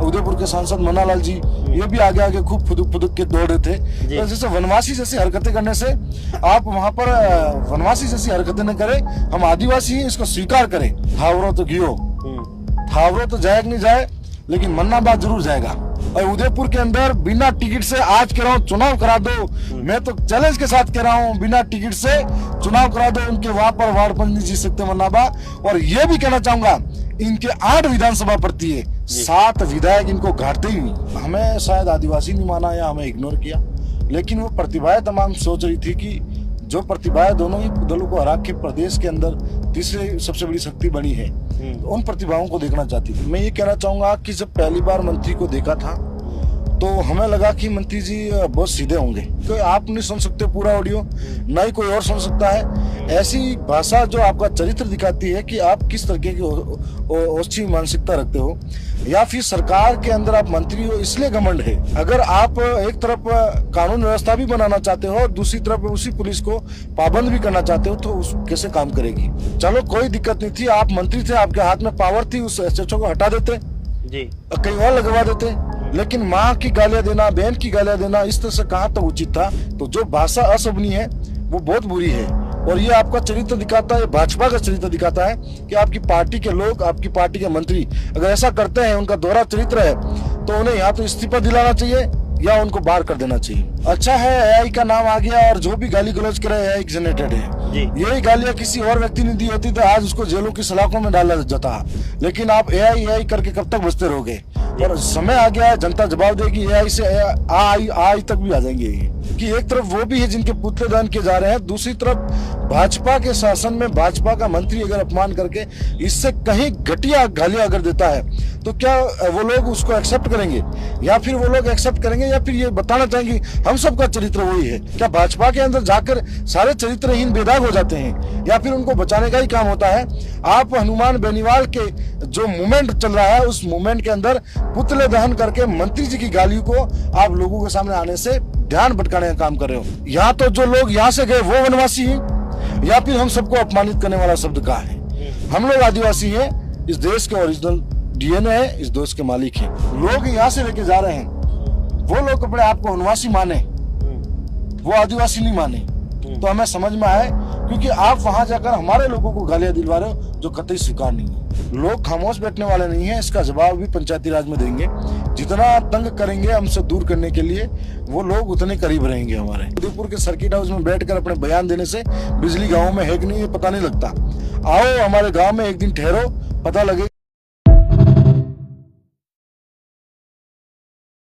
उदयपुर के सांसद मन्नालाल जी, ये भी आगे आगे खूब फुदुक फुदुक के दौड़ रहे थे। तो जैसे वनवासी जैसी हरकतें करने से आप वहां पर वनवासी जैसी हरकतें न करें, हम आदिवासी हैं इसको स्वीकार करें। थावरो तो गियो, थावरो तो जाए नहीं जाए, लेकिन मन्नाबाद जरूर जाएगा। और उदयपुर के अंदर बिना टिकट से आज कह रहा हूँ चुनाव करा दो। मैं तो चैलेंज के साथ कह रहा हूँ, बिना टिकट से चुनाव करा दो। उनके वहां पर वार्ड पर नहीं जीत सकते मन्नाबाद। और ये भी कहना चाहूंगा, इनके 8 विधानसभा पड़ती है, 7 विधायक इनको घाटते ही नहीं। हमें शायद आदिवासी नहीं माना या हमें इग्नोर किया, लेकिन वो प्रतिभाएं तमाम सोच रही थी कि जो प्रतिभाएं दोनों ही दलों को हरा के प्रदेश के अंदर तीसरी सबसे बड़ी शक्ति बनी है, तो उन प्रतिभाओं को देखना चाहती थी। मैं ये कहना चाहूंगा कि जब पहली बार मंत्री को देखा था तो हमें लगा कि मंत्री जी बहुत सीधे होंगे, तो आप नहीं सुन सकते पूरा ऑडियो, ना ही कोई और सुन सकता है। ऐसी भाषा जो आपका चरित्र दिखाती है कि आप किस तरीके की ओछी मानसिकता रखते हो, या फिर सरकार के अंदर आप मंत्री हो इसलिए घमंड है। अगर आप एक तरफ कानून व्यवस्था भी बनाना चाहते हो और दूसरी तरफ उसी पुलिस को पाबंद भी करना चाहते हो, तो उस कैसे काम करेगी। चलो कोई दिक्कत नहीं थी, आप मंत्री थे, आपके हाथ में पावर थी, उस एसएचओ को हटा देते जी, कहीं और लगवा देते। लेकिन माँ की गालियां देना, बहन की गालियां देना, इस तरह से कहाँ तक उचित था। तो जो भाषा अशोभनीय है वो बहुत बुरी है। और ये आपका चरित्र दिखाता है, भाजपा का चरित्र दिखाता है कि आपकी पार्टी के लोग, आपकी पार्टी के मंत्री अगर ऐसा करते हैं, उनका दोहरा चरित्र है, तो उन्हें या तो इस्तीफा दिलाना चाहिए या उनको बाहर कर देना चाहिए। अच्छा है एआई का नाम आ गया, और जो भी गाली गलौज करे एआई जनरेटेड है। यही गालियां किसी और व्यक्ति ने दी होती तो आज उसको जेलों की सलाखों में डाला जाता। लेकिन आप एआई करके कब तक बचते रहोगे। और समय आ गया है, जनता जवाब देगी। एआई से आई तक भी आ जाएंगे कि एक तरफ वो भी है जिनके पुतले दान किए जा रहे हैं, दूसरी तरफ भाजपा के शासन में भाजपा का मंत्री अगर अपमान करके इससे कहीं घटिया गालियां अगर देता है, तो क्या वो लोग उसको एक्सेप्ट करेंगे, या फिर वो लोग एक्सेप्ट करेंगे, या फिर ये बताना चाहेंगे हम सबका चरित्र वही है। क्या भाजपा के अंदर जाकर सारे चरित्रहीन बेदाग हो जाते हैं, या फिर उनको बचाने का ही काम होता है। आप हनुमान बेनीवाल के जो मूवमेंट चल रहा है, उस मूवमेंट के अंदर पुतले दहन करके मंत्री जी की गालियों को आप लोगों के सामने आने से ध्यान भटकाने का काम कर रहे हो। यहाँ तो जो लोग यहाँ से गए वो वनवासी हैं, या फिर हम सबको अपमानित करने वाला शब्द कहा है। हम लोग आदिवासी हैं, इस देश के ओरिजिनल डीएनए है, इस देश के मालिक हैं। लोग यहाँ से लेके जा रहे हैं, वो लोग अपने आप को वनवासी माने, वो आदिवासी नहीं माने, तो हमें समझ में आए। क्योंकि आप वहां जाकर हमारे लोगों को गालियां दिलवा रहे हो, जो कतई स्वीकार नहीं है। लोग खामोश बैठने वाले नहीं है, इसका जवाब भी पंचायती राज में देंगे। जितना तंग करेंगे हमसे दूर करने के लिए, वो लोग उतने करीब रहेंगे हमारे। उदयपुर के सर्किट हाउस में बैठकर अपने बयान देने से बिजली गाँव में है कि नहीं ये पता नहीं लगता। आओ हमारे गाँव में एक दिन ठहरो, पता लगेगा